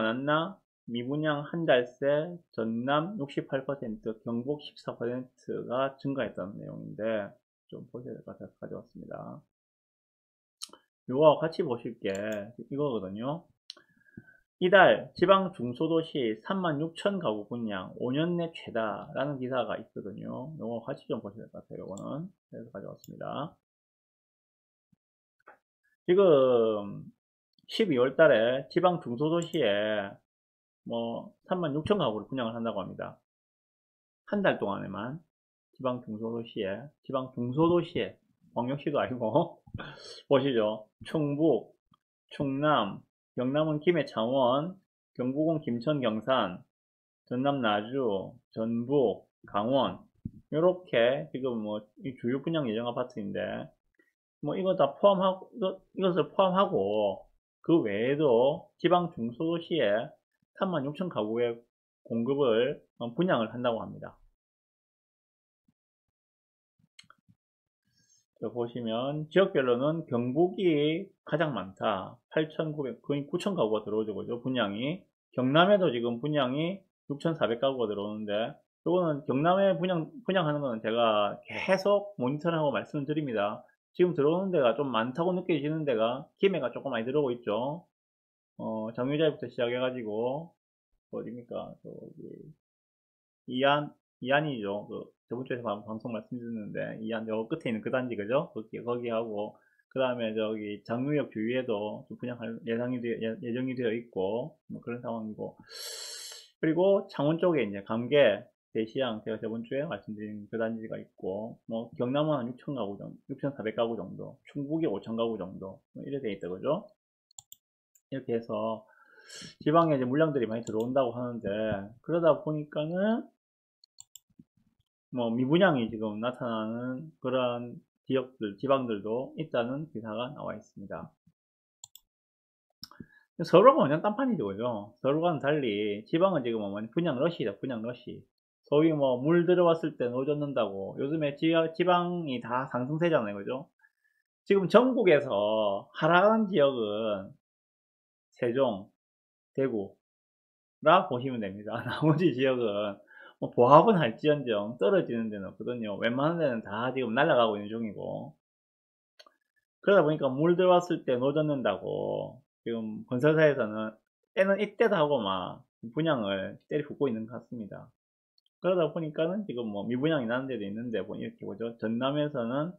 많았나? 미분양 한 달 새 전남 68%, 경북 14%가 증가했다는 내용인데 좀 보셔야 될 것 같아서 가져왔습니다. 이거 같이 보실 게 이거거든요. 이달 지방 중소도시 36,000 가구 분양 5년 내 최다라는 기사가 있거든요. 이거 같이 좀 보셔야 될 것 같아요. 이거는 그래서 가져왔습니다. 지금 12월 달에 지방 중소도시에 뭐 36,000 가구를 분양을 한다고 합니다. 한 달 동안에만 지방 중소도시에 광역시도 아니고 보시죠. 충북, 충남, 경남은 김해, 창원, 경북은 김천, 경산, 전남, 나주, 전북, 강원 이렇게 지금 뭐 주요 분양 예정 아파트인데 뭐 이거 다 포함하고 이것을 포함하고 그 외에도 지방 중소도시에 36,000 가구의 공급을 분양을 한다고 합니다. 보시면 지역별로는 경북이 가장 많다. 8,900 거의 9,000 가구가 들어오죠, 그죠? 분양이. 경남에도 지금 분양이 6,400 가구가 들어오는데 이거는 경남에 분양하는 거는 제가 계속 모니터링하고 말씀드립니다. 지금 들어오는 데가 좀 많다고 느껴지는 데가 김해가 조금 많이 들어오고 있죠. 장유자부터 시작해가지고 어디입니까? 저기 이안이죠. 그 저번 주에 방송 말씀드렸는데 이안 요 끝에 있는 그 단지 그죠? 거기 하고 그 다음에 저기 장유역 주위에도 좀 분양할 예정이 되어 있고 뭐 그런 상황이고 그리고 창원 쪽에 이제 감계 대시양 제가 저번 주에 말씀드린 그 단지가 있고 뭐 경남은 한 6,000 가구 정도, 6,400 가구 정도, 충북이 5,000 가구 정도 뭐 이렇게 돼 있다 그죠? 이렇게 해서 지방에 이제 물량들이 많이 들어온다고 하는데 그러다 보니까는 뭐 미분양이 지금 나타나는 그러한 지역들, 지방들도 있다는 기사가 나와 있습니다. 서울하고 완전 딴판이죠, 그죠? 서울과는 달리 지방은 지금 뭐 분양 러시다, 분양 러시. 소위 뭐 물 들어왔을 때 넣어줬는다고 요즘에 지방이 다 상승세잖아요, 그죠? 지금 전국에서 하락한 지역은 세종, 대구라 보시면 됩니다. 나머지 지역은 뭐 보합은 할지언정 떨어지는 데는 없거든요. 웬만한 데는 다 지금 날아가고 있는 중이고 그러다 보니까 물 들어왔을 때 노젓는다고 지금 건설사에서는 때는 이때다 하고 막 분양을 때려 붓고 있는 것 같습니다. 그러다 보니까는 지금 뭐 미분양이 나는 데도 있는데 이렇게 보죠. 전남에서는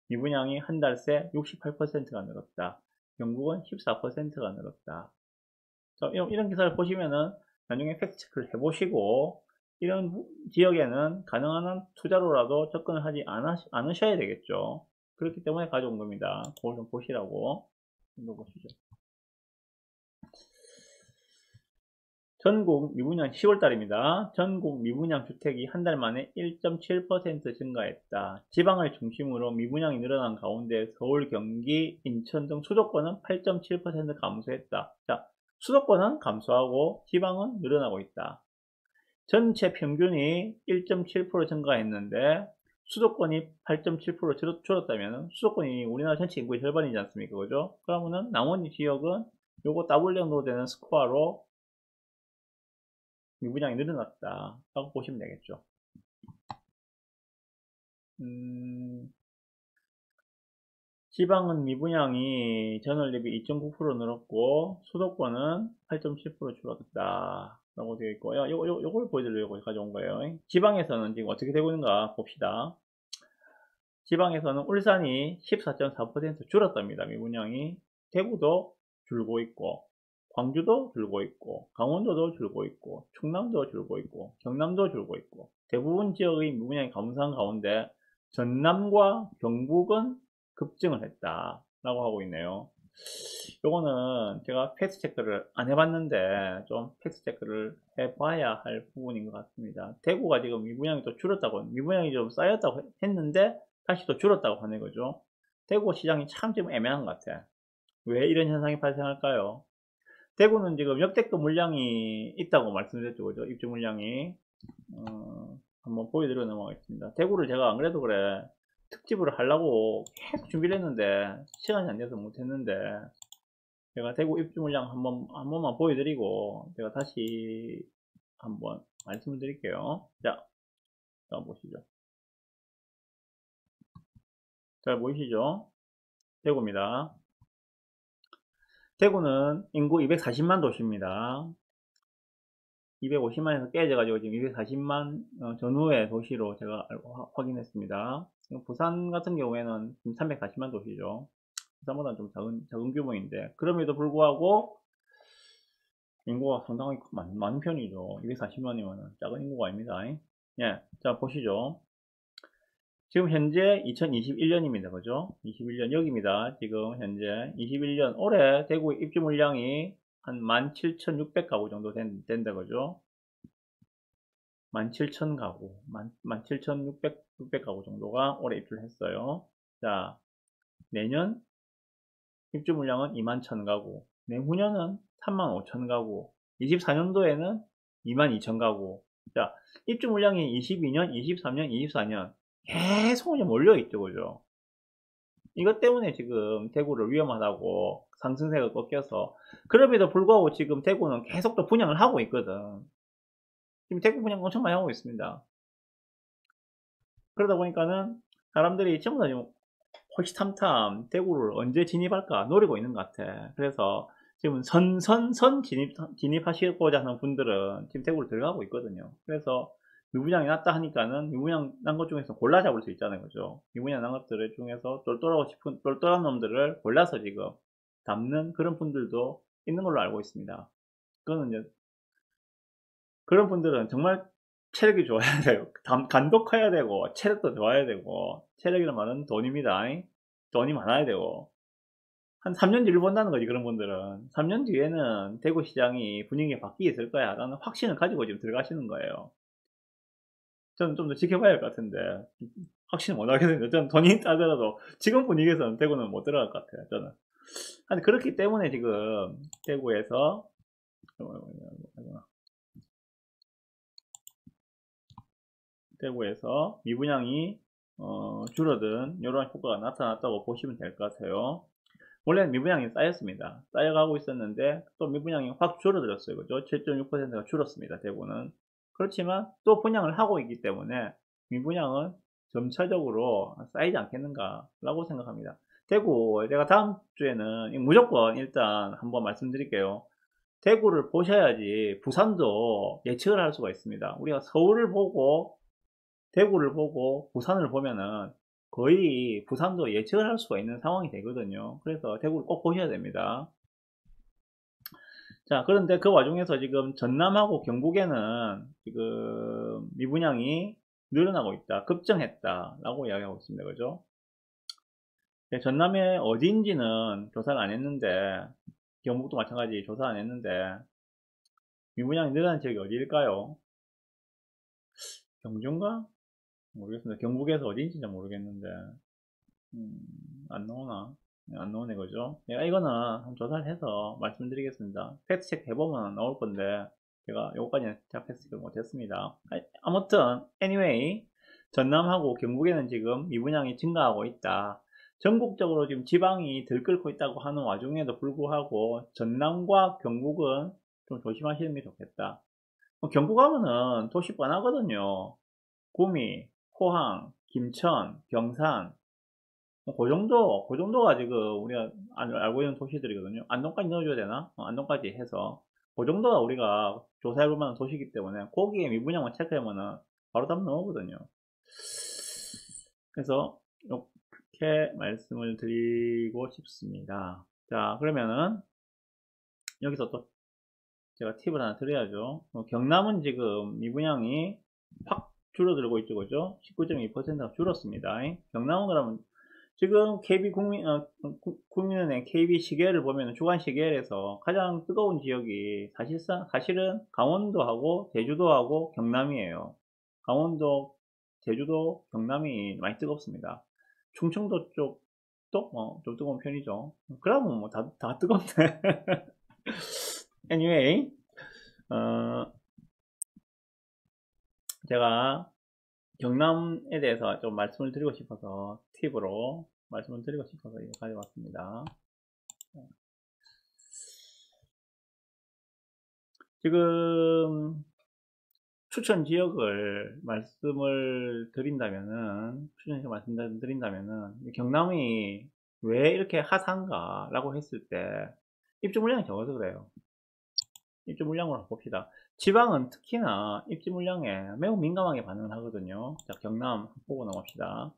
미분양이 한 달 새 68%가 늘었다. 경북은 14%가 늘었다. 이런 기사를 보시면은 나중에 팩트체크를 해보시고 이런 지역에는 가능한 한 투자로라도 접근을 하지 않으셔야 되겠죠. 그렇기 때문에 가져온 겁니다. 그걸 좀 보시라고 보시죠. 전국 미분양 10월달입니다. 전국 미분양 주택이 한 달 만에 1.7% 증가했다. 지방을 중심으로 미분양이 늘어난 가운데 서울, 경기, 인천 등 수도권은 8.7% 감소했다. 자, 수도권은 감소하고 지방은 늘어나고 있다. 전체 평균이 1.7% 증가했는데 수도권이 8.7% 줄었다면 수도권이 우리나라 전체 인구의 절반이지 않습니까? 그죠? 그러면은 나머지 지역은 요거 더블 정도 되는 스코어로 미분양이 늘어났다 라고 보시면 되겠죠. 지방은 미분양이 전월 대비 2.9% 늘었고 수도권은 8.7% 줄었다 라고 되어 있고 요걸 보여드리려고 가져온 거예요. 지방에서는 지금 어떻게 되고 있는가 봅시다. 지방에서는 울산이 14.4% 줄었답니다. 미분양이. 대구도 줄고 있고 광주도 줄고 있고 강원도도 줄고 있고 충남도 줄고 있고 경남도 줄고 있고 대부분 지역의 미분양이 감소한 가운데 전남과 경북은 급증을 했다 라고 하고 있네요. 요거는 제가 팩트 체크를 안 해봤는데 좀 팩트 체크를 해봐야 할 부분인 것 같습니다. 대구가 지금 미분양이 또 줄었다고 미분양이 좀 쌓였다고 했는데 다시 또 줄었다고 하는 거죠. 대구 시장이 참 좀 애매한 것 같아. 왜 이런 현상이 발생할까요? 대구는 지금 역대급 물량이 있다고 말씀드렸죠, 그죠? 입주 물량이. 한번 보여드려 넘어가겠습니다. 대구를 제가 안 그래도 그래. 특집을 하려고 계속 준비를 했는데, 시간이 안 돼서 못했는데, 제가 대구 입주 물량 한 번만 보여드리고 제가 다시 한번 말씀을 드릴게요. 자 보시죠. 잘 보이시죠? 대구입니다. 대구는 인구 240만 도시입니다. 250만에서 깨져가지고 지금 240만 전후의 도시로 제가 확인했습니다. 부산 같은 경우에는 340만 도시죠. 부산보다는 좀 작은 규모인데, 그럼에도 불구하고 인구가 상당히 많은 편이죠. 240만이면 작은 인구가 아닙니다. 예, 자 보시죠. 지금 현재 2021년입니다. 그죠? 21년 여기입니다. 지금 현재 21년 올해 대구 입주 물량이 한 17,600가구 정도 된다. 그죠? 17,000가구, 17,600가구 정도가 올해 입주를 했어요. 자, 내년 입주 물량은 21,000가구, 내후년은 35,000가구, 24년도에는 22,000가구. 자, 입주 물량이 22년, 23년, 24년 계속 몰려있죠. 그죠? 이것 때문에 지금 대구를 위험하다고 상승세가 꺾여서, 그럼에도 불구하고 지금 대구는 계속 또 분양을 하고 있거든. 지금 대구 분양 엄청 많이 하고 있습니다. 그러다 보니까는 사람들이 전부 다 지금 호시탐탐 대구를 언제 진입할까 노리고 있는 것 같아. 그래서 지금 진입하시고자 하는 분들은 지금 대구를 들어가고 있거든요. 그래서 미분양이 났다 하니까는 미분양 난 것 중에서 골라 잡을 수 있잖아요. 그죠? 미분양 난 것들 중에서 똘똘한 놈들을 골라서 지금 담는 그런 분들도 있는 걸로 알고 있습니다. 그거는 이제 그런 분들은 정말 체력이 좋아야 돼요. 간독해야 되고, 체력도 좋아야 되고, 체력이란 말은 돈입니다. 돈이 많아야 되고. 한 3년 뒤를 본다는 거지, 그런 분들은. 3년 뒤에는 대구 시장이 분위기가 바뀌게 거야. 라는 확신을 가지고 지금 들어가시는 거예요. 저는 좀 더 지켜봐야 할 것 같은데, 확신 못 하겠는데, 저는 돈이 있다 하더라도 지금 분위기에서는 대구는 못 들어갈 것 같아요, 저는. 아니, 그렇기 때문에 지금 대구에서, 미분양이 줄어든 이런 효과가 나타났다고 보시면 될 것 같아요. 원래는 미분양이 쌓였습니다. 쌓여가고 있었는데 또 미분양이 확 줄어들었어요. 그죠? 7.6%가 줄었습니다. 대구는. 그렇지만 또 분양을 하고 있기 때문에 미분양은 점차적으로 쌓이지 않겠는가 라고 생각합니다. 대구 제가 다음 주에는 무조건 일단 한번 말씀드릴게요. 대구를 보셔야지 부산도 예측을 할 수가 있습니다. 우리가 서울을 보고 대구를 보고 부산을 보면은 거의 부산도 예측을 할 수가 있는 상황이 되거든요. 그래서 대구를 꼭 보셔야 됩니다. 자, 그런데 그 와중에서 지금 전남하고 경북에는 지금 미분양이 늘어나고 있다, 급증했다 라고 이야기하고 있습니다. 그죠? 네, 전남에 어디인지는 조사를 안 했는데 경북도 마찬가지 조사 안 했는데 미분양이 늘어난 지역이 어디일까요? 경주인가? 모르겠습니다. 경북에서 어디인지 는 모르겠는데 안 나오나? 안 나오네, 그죠? 내가 이거는 한번 조사를 해서 말씀드리겠습니다. 팩트체크 해보면 나올 건데, 제가 요거까지는 제가 팩트체크를 못했습니다. 아무튼, anyway, 전남하고 경북에는 지금 미분양이 증가하고 있다. 전국적으로 지금 지방이 들끓고 있다고 하는 와중에도 불구하고, 전남과 경북은 좀 조심하시는 게 좋겠다. 경북 가면은 도시 뻔하거든요. 구미, 포항, 김천, 경산, 그 정도가 지금 우리가 알고 있는 도시들이거든요. 안동까지 넣어줘야 되나? 안동까지 해서. 그 정도가 우리가 조사해볼 만한 도시이기 때문에 거기에 미분양만 체크하면은 바로 답 나오거든요. 그래서 이렇게 말씀을 드리고 싶습니다. 자, 그러면은 여기서 또 제가 팁을 하나 드려야죠. 경남은 지금 미분양이 확 줄어들고 있죠, 그죠? 19.2%가 줄었습니다. 경남은 그러면 지금 국민은행 KB 시계를 보면 주간 시계에서 가장 뜨거운 지역이 사실은 강원도하고 제주도하고 경남이에요. 강원도, 제주도, 경남이 많이 뜨겁습니다. 충청도 쪽도 좀 뜨거운 편이죠. 그러면 뭐 다 뜨겁네. anyway, 제가 경남에 대해서 좀 말씀을 드리고 싶어서 팁으로 말씀을 드리고 싶어서 이거 가져왔습니다. 지금 추천 지역을 말씀을 드린다면은, 추천 지역 말씀드린다면은, 경남이 왜 이렇게 핫한가? 라고 했을 때, 입주 물량이 적어서 그래요. 입주 물량으로 봅시다. 지방은 특히나 입주 물량에 매우 민감하게 반응을 하거든요. 자, 경남 보고 넘어갑시다.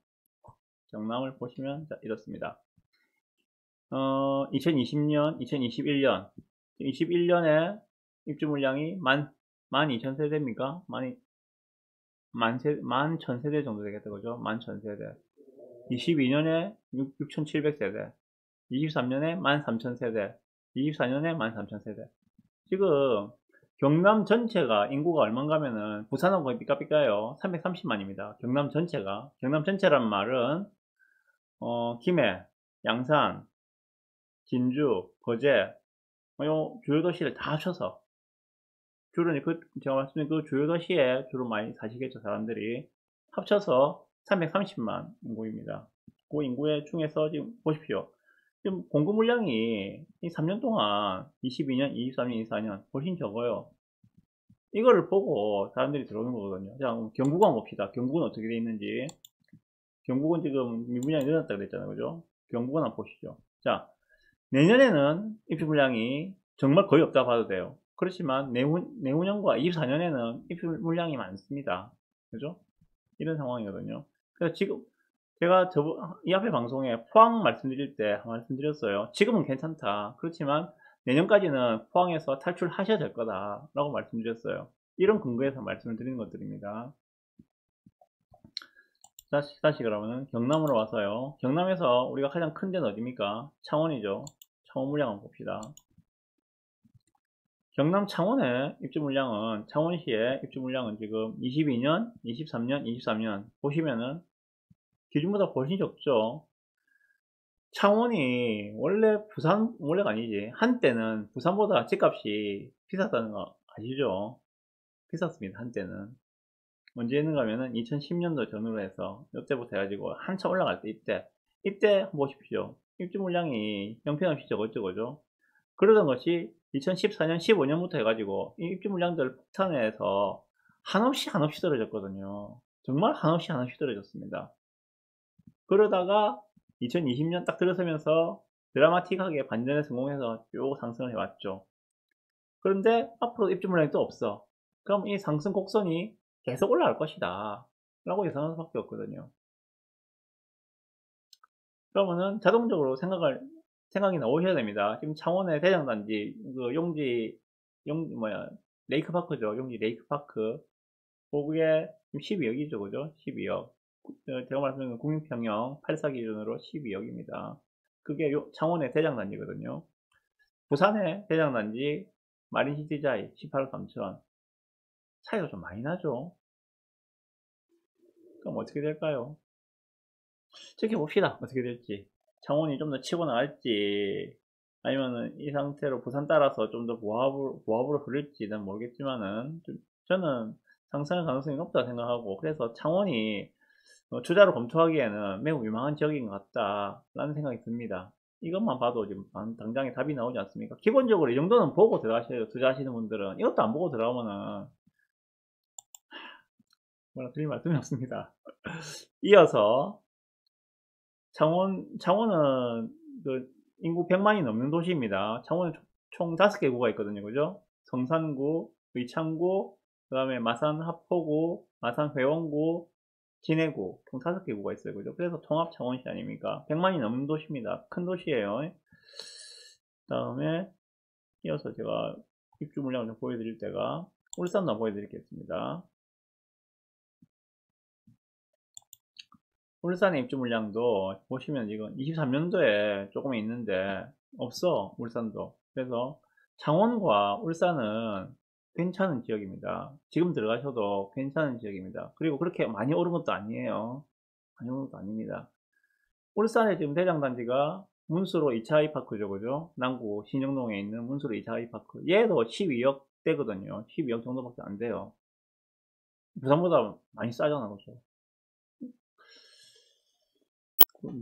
경남을 보시면, 자, 이렇습니다. 2020년, 2021년, 21년에 입주 물량이 12,000세대입니까? 11,000세대 정도 되겠다, 그죠? 11,000세대. 22년에 6,700세대. 23년에 13,000세대. 24년에 13,000세대. 지금 경남 전체가 인구가 얼마인가면은 부산하고 거의 삐까삐까요. 330만입니다. 경남 전체가. 경남 전체란 말은 김해, 양산, 진주, 거제, 요 주요 도시를 다 합쳐서 주로 제가 말씀드린 그 주요 도시에 주로 많이 사시겠죠, 사람들이. 합쳐서 330만 인구입니다. 그 인구의 중에서 지금 보십시오. 지금 공급 물량이 이 3년 동안 22년, 23년, 24년 훨씬 적어요. 이거를 보고 사람들이 들어오는 거거든요. 자, 경북만 봅시다. 경북은 어떻게 돼 있는지. 경북은 지금 미분양이 늘어났다고 그랬잖아요, 그죠? 경북은 한번 보시죠. 자, 내년에는 입주 물량이 정말 거의 없다 봐도 돼요. 그렇지만 내후년과 24년에는 입주 물량이 많습니다. 그죠? 이런 상황이거든요. 그래서 지금 제가 이 앞에 방송에 포항 말씀드릴 때 말씀드렸어요. 지금은 괜찮다. 그렇지만 내년까지는 포항에서 탈출하셔야 될 거다 라고 말씀드렸어요. 이런 근거에서 말씀을 드리는 것들입니다. 다시 그러면 경남으로 와서요. 경남에서 우리가 가장 큰 데는 어디입니까? 창원이죠. 창원 물량 한번 봅시다. 경남 창원의 입주 물량은, 창원시의 입주 물량은 지금 22년, 23년, 23년 보시면은 기준보다 훨씬 적죠. 창원이 원래가 아니지. 한때는 부산보다 집값이 비쌌다는 거 아시죠? 비쌌습니다, 한때는. 언제 했는가 하면은 2010년도 전후로 해서 이때부터 해가지고 한참 올라갈 때 이때 한번 보십시오. 입주 물량이 형편없이 적었죠, 그죠? 그러던 것이 2014년, 15년부터 해가지고 이 입주 물량들 폭탄에서 한없이 떨어졌거든요. 정말 한없이 떨어졌습니다. 그러다가 2020년 딱 들어서면서 드라마틱하게 반전에 성공해서 쭉 상승을 해왔죠. 그런데 앞으로 입주 물량이 또 없어. 그럼 이 상승 곡선이 계속 올라갈 것이다 라고 예상할 수밖에 없거든요. 그러면은 자동적으로 생각이 나오셔야 됩니다. 지금 창원의 대장단지, 그 레이크파크죠. 용지 레이크파크. 거기에 12억이죠, 그죠? 12억. 제가 말씀드린 국민평형 84 기준으로 12억입니다. 그게 창원의 대장단지거든요. 부산의 대장단지 마린시티자이 18억 3천. 차이가 좀 많이 나죠. 그럼 어떻게 될까요? 지켜봅시다. 어떻게 될지. 창원이 좀 더 치고 나갈지, 아니면은 이 상태로 부산 따라서 좀 더 보합으로 흐를지는 모르겠지만은, 저는 상승할 가능성이 높다 생각하고, 그래서 창원이 투자로 검토하기에는 매우 유망한 지역인 것 같다라는 생각이 듭니다. 이것만 봐도 지금 당장에 답이 나오지 않습니까? 기본적으로 이 정도는 보고 들어가셔야 투자하시는 분들은. 이것도 안 보고 들어가면은 뭐라 드릴 말씀이 없습니다. 이어서 창원은 그 인구 100만이 넘는 도시입니다. 창원은 총 5개 구가 있거든요. 그죠? 성산구, 의창구, 그 다음에 마산 하포구, 마산 회원구, 진해구, 총 5개 구가 있어요. 그죠? 그래서 통합 창원시 아닙니까? 100만이 넘는 도시입니다. 큰 도시예요. 그 다음에 이어서 제가 입주 물량을 좀 보여드릴 때가 울산도 보여드리겠습니다. 울산의 입주 물량도 보시면 이건 23년도에 조금 있는데 없어, 울산도. 그래서 창원과 울산은 괜찮은 지역입니다. 지금 들어가셔도 괜찮은 지역입니다. 그리고 그렇게 많이 오른 것도 아니에요. 많이 오른 것도 아닙니다. 울산의 지금 대장단지가 문수로 2차 아이파크죠, 그죠? 남구 신정동에 있는 문수로 2차 아이파크. 얘도 12억 대거든요. 12억 정도밖에 안 돼요. 부산보다 많이 싸잖아, 그죠?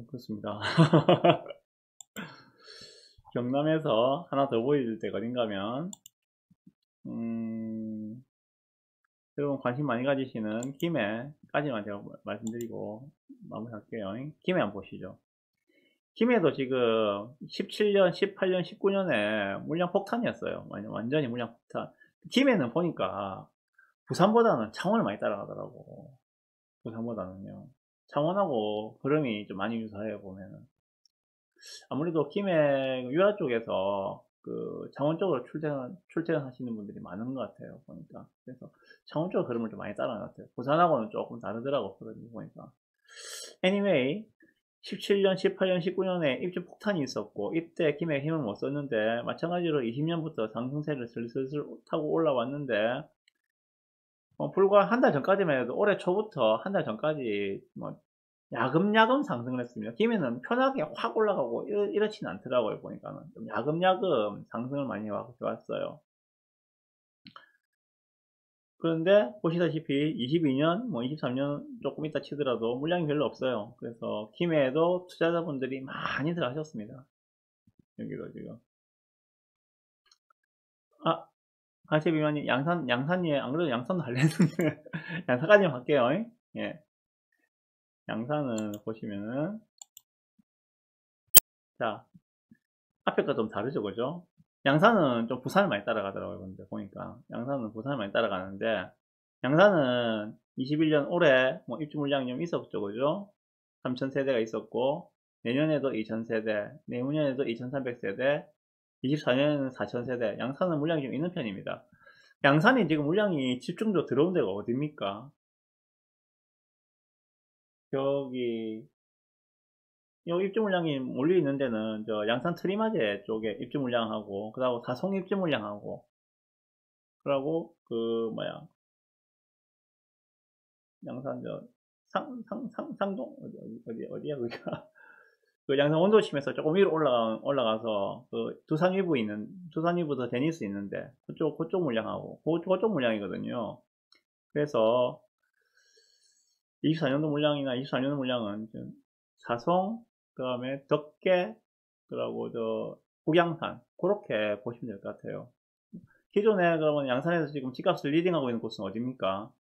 그렇습니다. 경남에서 하나 더 보여줄 때가 어딘가 하면 여러분 관심 많이 가지시는 김해까지만 제가 말씀드리고 마무리할게요. 김해 한번 보시죠. 김해도 지금 17년, 18년, 19년에 물량 폭탄이었어요. 완전히 물량 폭탄. 김해는 보니까 부산보다는 창원을 많이 따라가더라고. 부산보다는요. 창원하고 흐름이 좀 많이 유사해요, 보면은. 아무래도 김해 유라 쪽에서 그 창원 쪽으로 출퇴근하시는 분들이 많은 것 같아요, 보니까. 그래서 창원 쪽 흐름을 좀 많이 따라간 것 같아요. 부산하고는 조금 다르더라고, 흐름이 보니까. Anyway, 17년, 18년, 19년에 입주 폭탄이 있었고, 이때 김해 힘을 못 썼는데, 마찬가지로 20년부터 상승세를 슬슬 타고 올라왔는데, 불과 한 달 전까지만 해도 올해 초부터 한 달 전까지 야금야금 상승을 했습니다. 김해는 편하게 확 올라가고 이렇지는 않더라고요. 보니까는 좀 야금야금 상승을 많이 해왔어요. 그런데 보시다시피 22년, 23년 조금 있다 치더라도 물량이 별로 없어요. 그래서 김해에도 투자자분들이 많이 들어가셨습니다. 여기도 지금. 가세비만이 양산이에 안 그래도 양산도 할래 했는데 양산까지 갈게요. 예. 양산은 보시면은 자 앞에 거 좀 다르죠, 그죠? 양산은 좀 부산을 많이 따라가더라고요. 근데 보니까 양산은 부산을 많이 따라가는데 양산은 21년 올해 입주 물량이 좀 있었죠, 그죠? 3000세대가 있었고 내년에도 2000세대, 내후년에도 2300세대, 24년에는 4000세대. 양산은 물량이 좀 있는 편입니다. 양산이 지금 물량이 집중적으로 들어온 데가 어딥니까? 여기 입주 물량이 몰려 있는 데는 저 양산 트리마제 쪽에 입주 물량하고 그다음 사송 입주 물량하고 그러고 그 뭐야 양산 저 상동 어디야 그기가 그 양산 원도심에서 조금 위로 올라가서 그 두산 위부터 데니스 있는데 그쪽 물량하고 그쪽 물량이거든요. 그래서 24년도 물량이나 24년도 물량은 사송 그다음에 덕계 그리고 저 북양산 그렇게 보시면 될 것 같아요. 기존에 그러면 양산에서 지금 집값을 리딩하고 있는 곳은 어디입니까?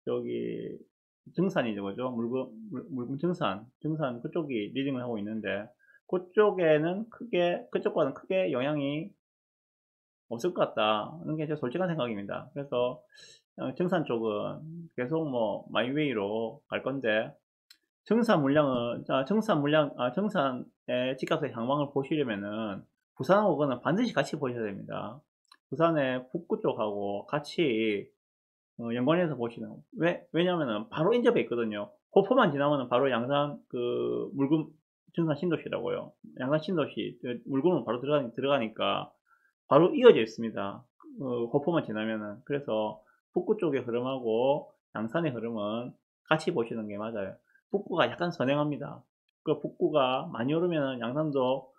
여기 증산이죠, 그죠? 물금 증산 그쪽이 리딩을 하고 있는데 그쪽에는 그쪽과는 크게 영향이 없을 것 같다는 게 제 솔직한 생각입니다. 그래서 증산 쪽은 계속 마이웨이로 갈 건데 증산의 집값의 향방을 보시려면은 부산하고는 반드시 같이 보셔야 됩니다. 부산의 북구 쪽하고 같이 연관해서 보시는 왜냐면은 바로 인접해 있거든요. 호포만 지나면은 바로 양산 그 물금 증산 신도시라고요. 양산 신도시 물금은 바로 들어가니까 바로 이어져 있습니다. 호포만 지나면은 그래서 북구 쪽의 흐름하고 양산의 흐름은 같이 보시는 게 맞아요. 북구가 약간 선행합니다. 그 북구가 많이 오르면 양산도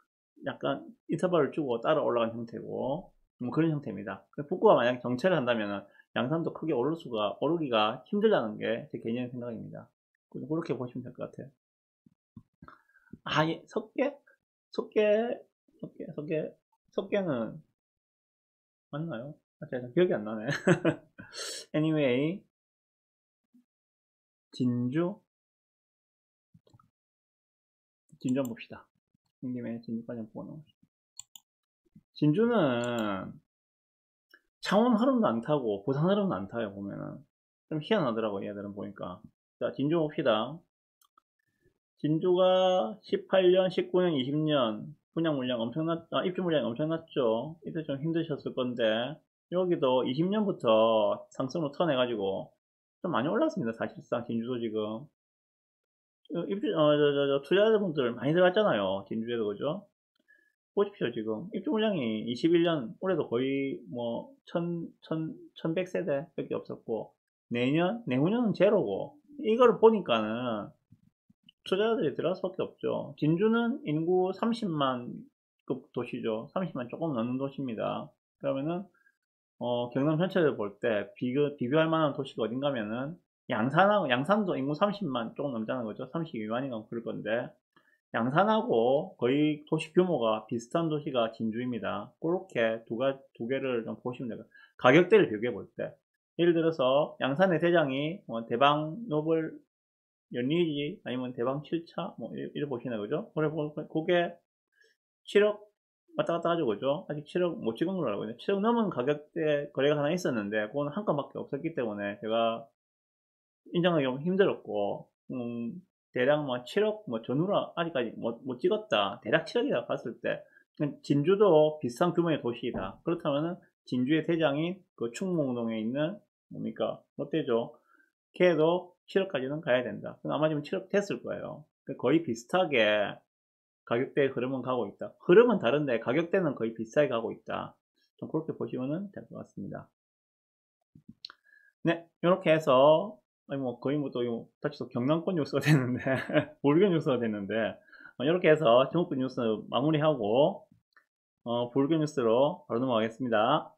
약간 인터벌을 주고 따라 올라간 형태고 그런 형태입니다. 북구가 만약 정체를 한다면 양산도 크게 오르기가 힘들다는 게 제 개인적인 생각입니다. 그렇게 보시면 될 것 같아요. 예, 석계는 맞나요? 제가 기억이 안 나네. anyway, 진주 한번 봅시다. 김에 진주까지 한번 보고 나옵시다. 진주는 창원 흐름도 안 타고 부산 흐름도 안 타요. 보면은 좀 희한하더라고 얘들은 보니까. 자, 진주 봅시다. 진주가 18년, 19년, 20년 입주 물량이 엄청났죠. 이때 좀 힘드셨을 건데 여기도 20년부터 상승으로 턴해가지고 좀 많이 올랐습니다. 사실상 진주도 지금 투자자분들 많이 들어갔잖아요. 진주에도 그죠? 보십시오, 지금. 입주 물량이 21년, 올해도 거의 1100세대 밖에 없었고, 내후년은 제로고, 이걸 보니까는 투자자들이 들어갈 수밖에 없죠. 진주는 인구 30만 급 도시죠. 30만 조금 넘는 도시입니다. 그러면은, 경남 전체를 볼 때 비교할 만한 도시가 어딘가면은, 양산도 인구 30만 조금 넘잖아요. 그죠? 32만인가 그럴 건데, 양산하고 거의 도시 규모가 비슷한 도시가 진주입니다. 그렇게 두 개를 좀 보시면 돼요. 가격대를 비교해 볼 때. 예를 들어서 양산의 대장이 대방 노블 연리지 아니면 대방 7차 뭐 이래 보시나 그죠? 그게 7억 왔다 갔다 하죠 그죠? 아직 7억 못 찍은 걸로 알고 있는데 7억 넘은 가격대 거래가 하나 있었는데 그거는 한 건밖에 없었기 때문에 제가 인정하기 좀 힘들었고 대략 뭐 7억 뭐 전후로 아직까지 못 찍었다 대략 7억이라고 봤을 때 진주도 비슷한 규모의 도시이다. 그렇다면은 진주의 대장인 그 충무동에 있는 뭡니까 롯데죠. 걔도 7억까지는 가야 된다. 아마 지금 7억 됐을 거예요. 거의 비슷하게 가격대의 흐름은 가고 있다. 흐름은 다른데 가격대는 거의 비슷하게 가고 있다. 좀 그렇게 보시면 될 것 같습니다. 네, 이렇게 해서 아니 뭐 거의 또 다시 또 경남권 뉴스가 됐는데 불교 뉴스가 됐는데 이렇게 해서 전국구 뉴스 마무리하고 불교 뉴스로 바로 넘어가겠습니다.